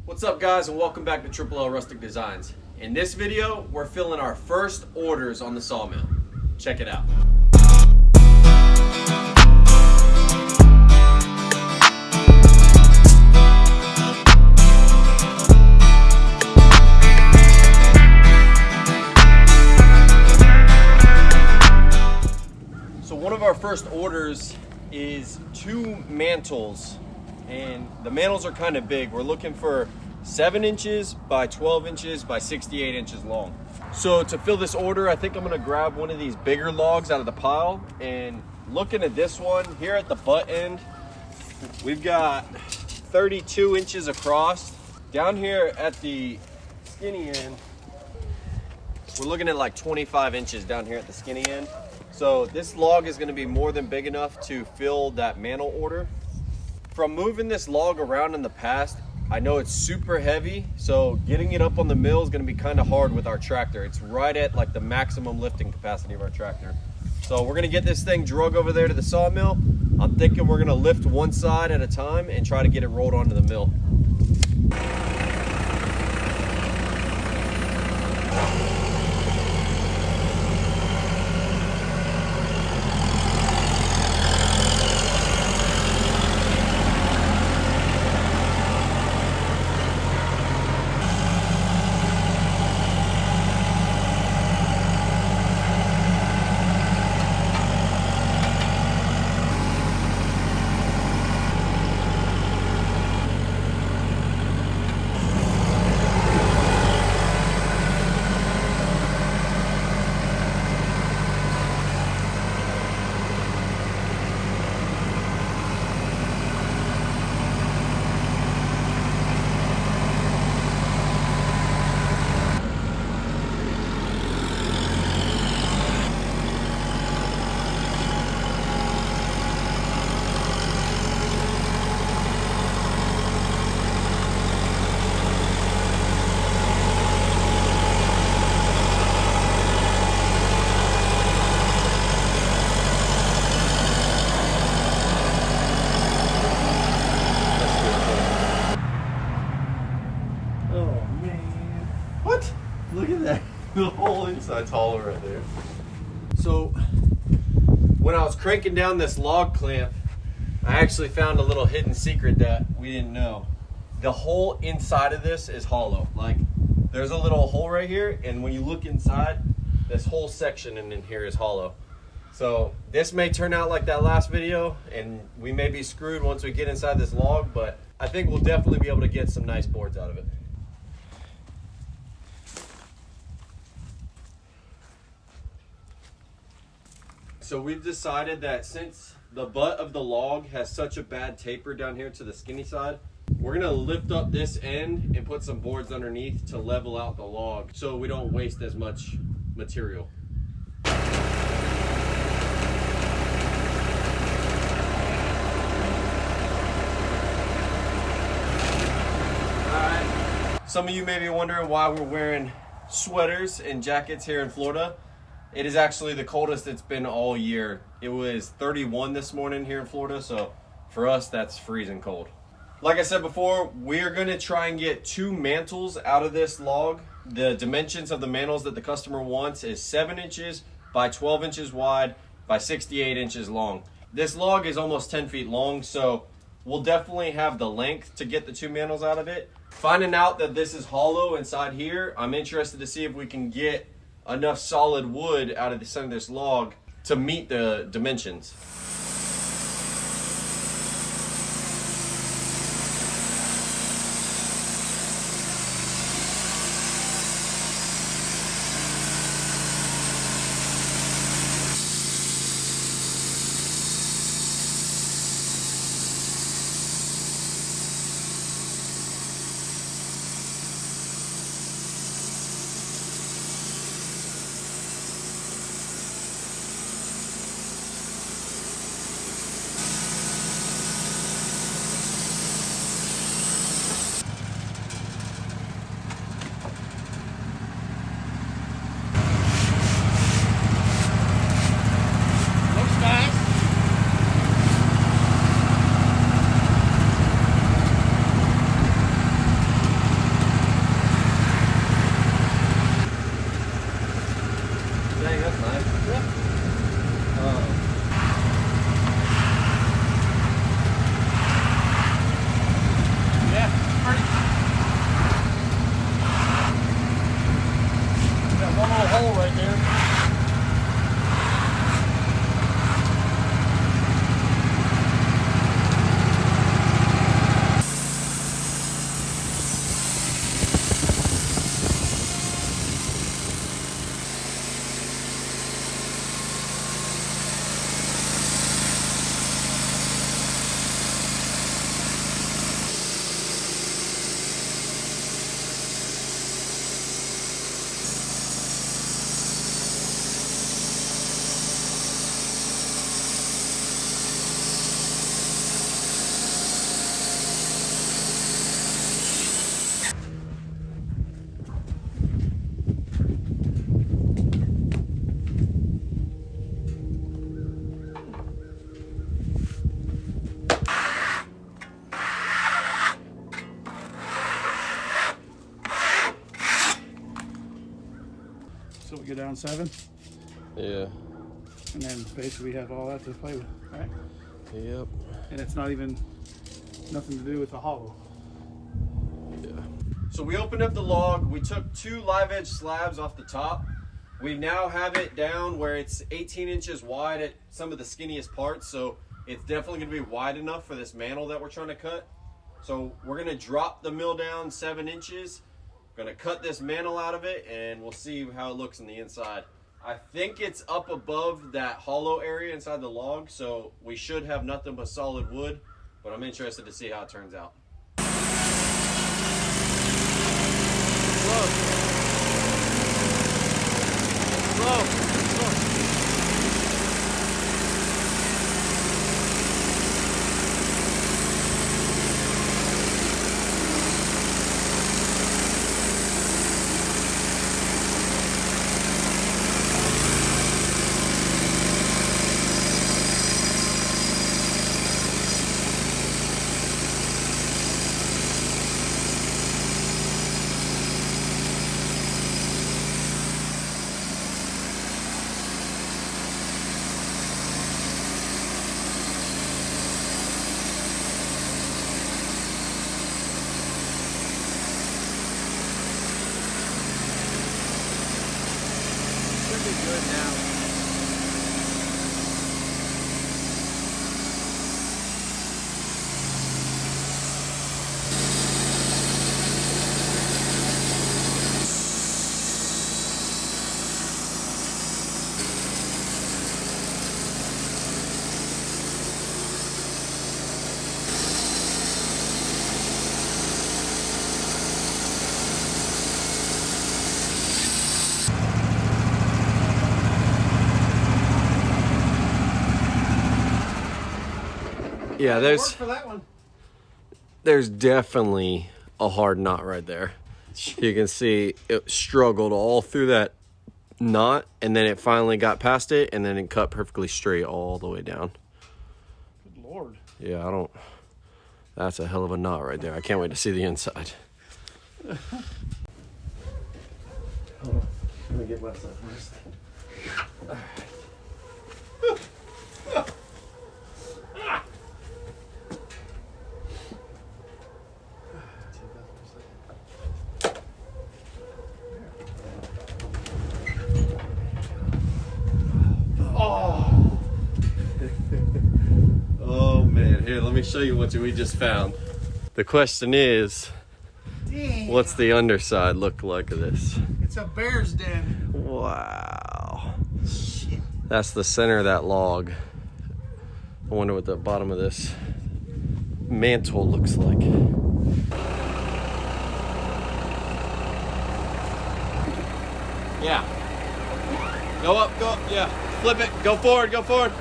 What's up guys, and welcome back to Triple L Rustic Designs. In this video, we're filling our first orders on the sawmill. Check it out. So one of our first orders is 2 mantles, and the mantles are kind of big. We're looking for 7 inches by 12 inches by 68 inches long. So to fill this order, I think I'm gonna grab one of these bigger logs out of the pile. And looking at this one here at the butt end, we've got 32 inches across. Down here at the skinny end, we're looking at like 25 inches down here at the skinny end. So this log is gonna be more than big enough to fill that mantle order. From moving this log around in the past, I know it's super heavy, so getting it up on the mill is gonna be kind of hard with our tractor. It's right at like the maximum lifting capacity of our tractor. So we're gonna get this thing drug over there to the sawmill. I'm thinking we're gonna lift one side at a time and try to get it rolled onto the mill. Look at that, the whole inside's hollow right there. So when I was cranking down this log clamp, I actually found a little hidden secret that we didn't know. The whole inside of this is hollow. Like there's a little hole right here, and when you look inside, this whole section in here is hollow. So this may turn out like that last video, and we may be screwed once we get inside this log, but I think we'll definitely be able to get some nice boards out of it. So we've decided that since the butt of the log has such a bad taper down here to the skinny side, we're gonna lift up this end and put some boards underneath to level out the log so we don't waste as much material. Alright, some of you may be wondering why we're wearing sweaters and jackets here in Florida. It is actually the coldest it's been all year. It was 31 this morning here in Florida, so for us, that's freezing cold. Like I said before, we are gonna try and get 2 mantles out of this log. The dimensions of the mantles that the customer wants is 7 inches by 12 inches wide by 68 inches long. This log is almost 10 feet long, so we'll definitely have the length to get the 2 mantles out of it. Finding out that this is hollow inside here, I'm interested to see if we can get enough solid wood out of the center of this log to meet the dimensions. So we go down 7. Yeah. And then basically we have all that to play with, right? Yep. And it's not even nothing to do with the hollow. Yeah. So we opened up the log. We took 2 live edge slabs off the top. We now have it down where it's 18 inches wide at some of the skinniest parts. So it's definitely gonna be wide enough for this mantle that we're trying to cut. So we're gonna drop the mill down 7 inches. Gonna cut this mantle out of it and we'll see how it looks on the inside. I think it's up above that hollow area inside the log, so we should have nothing but solid wood, but I'm interested to see how it turns out. Slow. Good now. Yeah, there's definitely a hard knot right there. You can see it struggled all through that knot, and then it finally got past it, and then it cut perfectly straight all the way down. Good Lord. Yeah, that's a hell of a knot right there. I can't wait to see the inside. Hold on, let me get my stuff first. Oh man, here, let me show you what we just found. The question is, damn, what's the underside look like of this? It's a bear's den. Wow. Shit. That's the center of that log. I wonder what the bottom of this mantle looks like. Yeah. Go up, yeah. Flip it, go forward, go forward.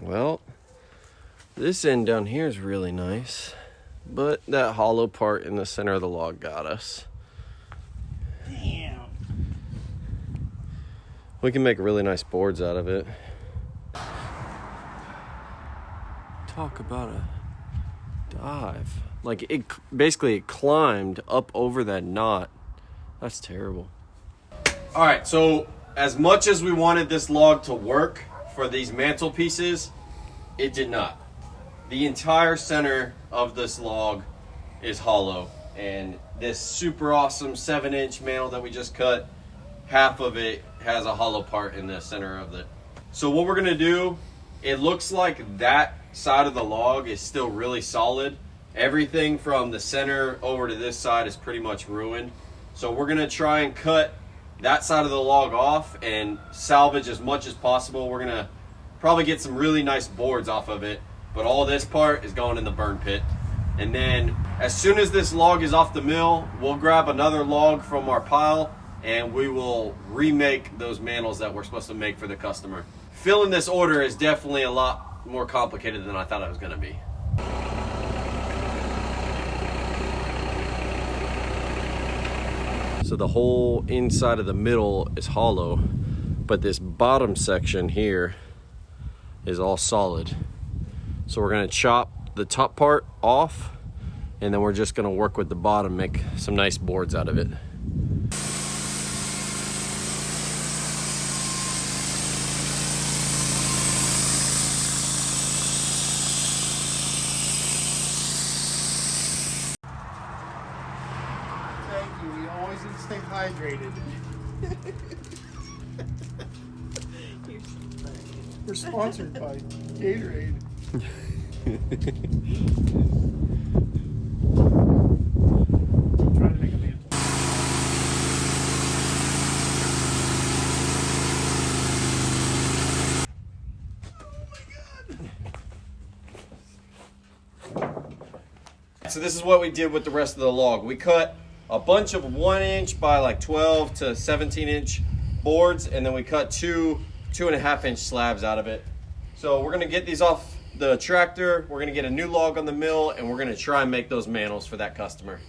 Well, this end down here is really nice, but that hollow part in the center of the log got us. Damn. We can make really nice boards out of it. Talk about a dive. Like it basically climbed up over that knot. That's terrible. All right, so as much as we wanted this log to work for these mantle pieces, it did not. The entire center of this log is hollow, and this super awesome 7-inch mantle that we just cut, half of it has a hollow part in the center of it. So what we're gonna do, it looks like that side of the log is still really solid. Everything from the center over to this side is pretty much ruined. So we're gonna try and cut that side of the log off and salvage as much as possible. We're gonna probably get some really nice boards off of it, but all this part is going in the burn pit. And then as soon as this log is off the mill, we'll grab another log from our pile and we will remake those mantles that we're supposed to make for the customer. Filling this order is definitely a lot more complicated than I thought it was gonna be. So the whole inside of the middle is hollow, but this bottom section here is all solid. So we're gonna chop the top part off, and then we're just gonna work with the bottom, make some nice boards out of it. you. We always need to stay hydrated. We're sponsored by Gatorade. Trying to make a mantle. So this is what we did with the rest of the log. We cut a bunch of 1 inch by like 12 to 17 inch boards, and then we cut 2.5 inch slabs out of it. So we're gonna get these off the tractor, we're gonna get a new log on the mill, and we're gonna try and make those mantles for that customer.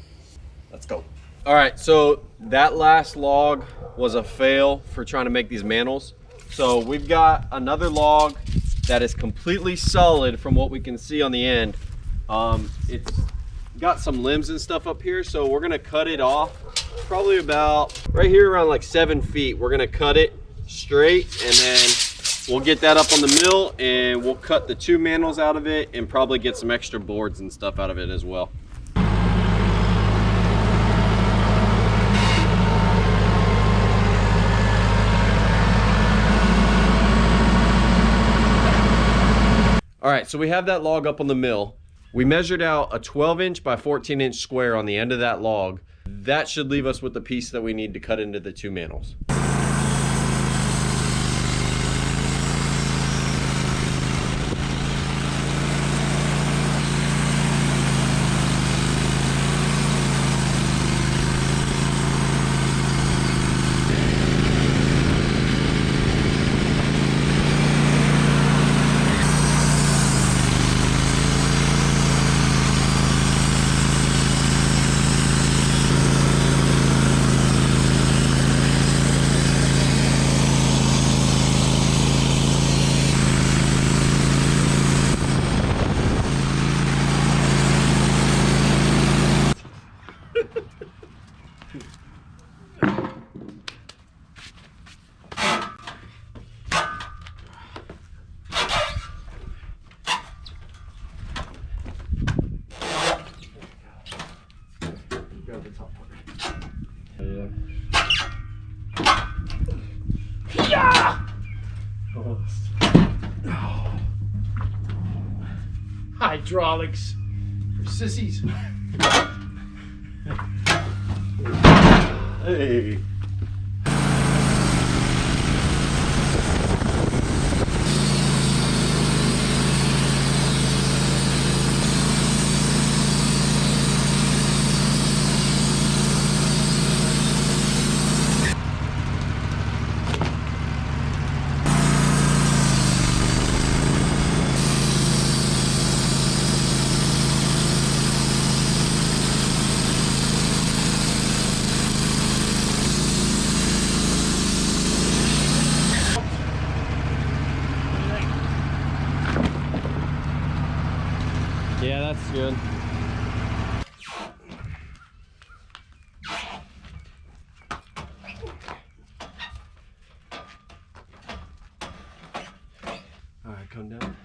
Let's go. All right, so that last log was a fail for trying to make these mantles. So we've got another log that is completely solid from what we can see on the end. It's got some limbs and stuff up here, so we're gonna cut it off probably about right here around like 7 feet. We're gonna cut it straight, and then we'll get that up on the mill, and we'll cut the 2 mantles out of it and probably get some extra boards and stuff out of it as well. All right, so we have that log up on the mill. We measured out a 12 inch by 14 inch square on the end of that log. That should leave us with the piece that we need to cut into the 2 mantles. Grab the top part. Yeah. Hydraulics for sissies. Hey. Yeah, that's good. All right, come down.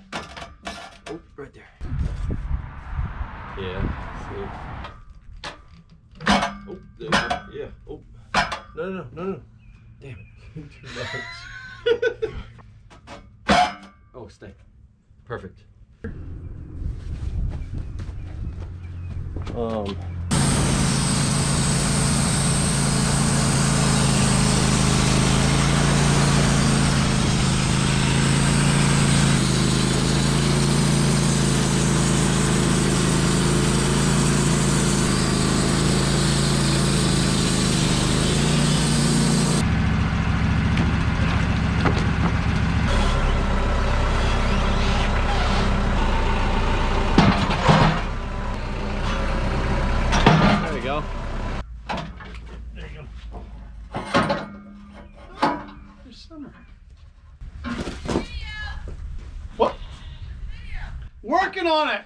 Oh, right there. Yeah, see. Oh, there you go. Yeah. Oh. No. Damn it. Too much. Oh, stay. Perfect. There we go. There you go. There's Summer. What? Working on it.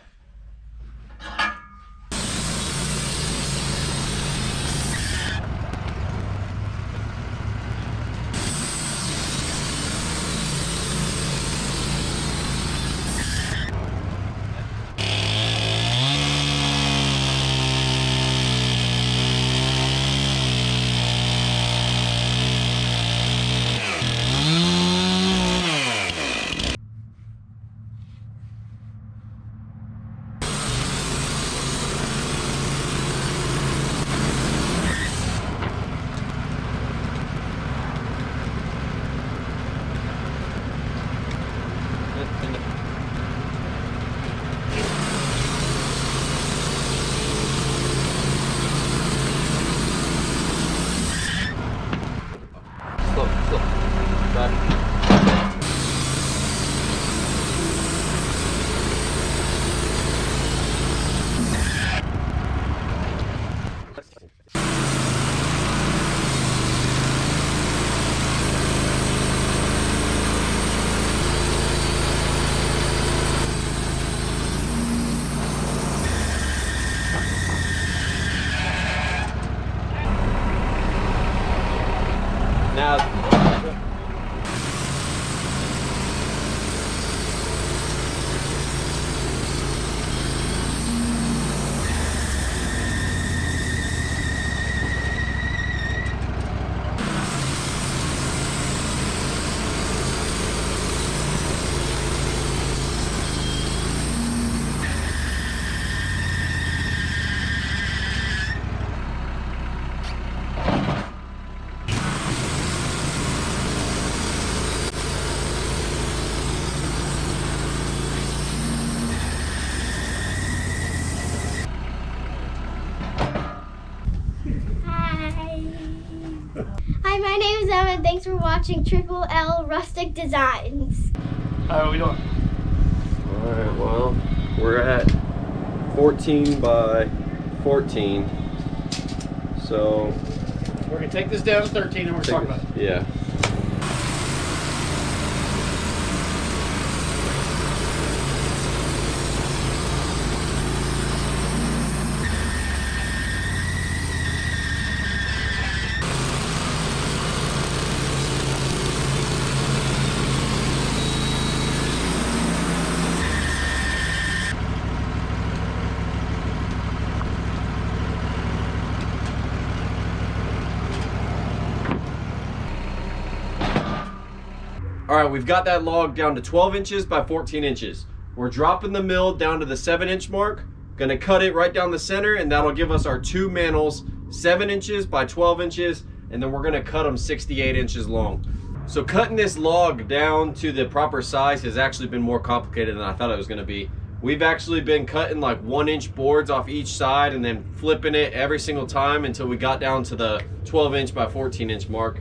Now. Hi, my name is Emma. Thanks for watching Triple L Rustic Designs. How are we doing? All right, well, we're at 14 by 14. So We're gonna take this down to 13 and we're talking about it. Yeah. All right, we've got that log down to 12 inches by 14 inches. We're dropping the mill down to the 7-inch mark, gonna cut it right down the center, and that'll give us our 2 mantles, 7 inches by 12 inches, and then we're gonna cut them 68 inches long. So cutting this log down to the proper size has actually been more complicated than I thought it was gonna be. We've actually been cutting like 1-inch boards off each side and then flipping it every single time until we got down to the 12-inch by 14-inch mark.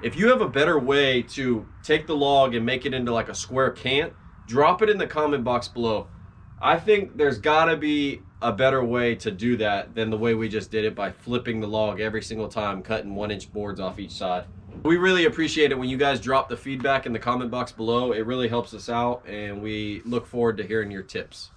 If you have a better way to take the log and make it into like a square cant, drop it in the comment box below. I think there's gotta be a better way to do that than the way we just did it by flipping the log every single time, cutting 1-inch boards off each side. We really appreciate it when you guys drop the feedback in the comment box below. It really helps us out, and we look forward to hearing your tips.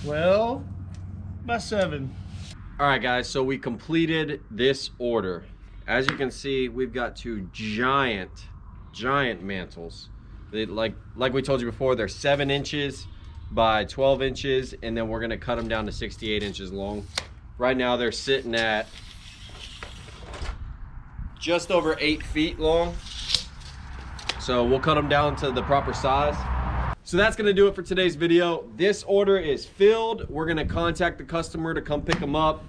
Well, by 7. All right, guys, so we completed this order. As you can see, we've got 2 giant mantles. They, like we told you before, they're 7 inches by 12 inches, and then we're gonna cut them down to 68 inches long. Right now, they're sitting at just over 8 feet long. So we'll cut them down to the proper size. So that's gonna do it for today's video. This order is filled. We're gonna contact the customer to come pick them up.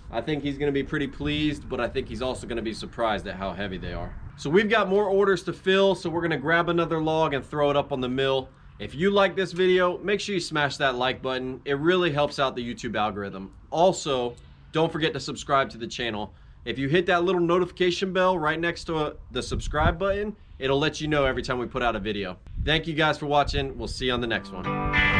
I think he's gonna be pretty pleased, but I think he's also gonna be surprised at how heavy they are. So we've got more orders to fill, so we're gonna grab another log and throw it up on the mill. If you like this video, make sure you smash that like button. It really helps out the YouTube algorithm. Also, don't forget to subscribe to the channel. If you hit that little notification bell right next to the subscribe button, it'll let you know every time we put out a video. Thank you guys for watching. We'll see you on the next one.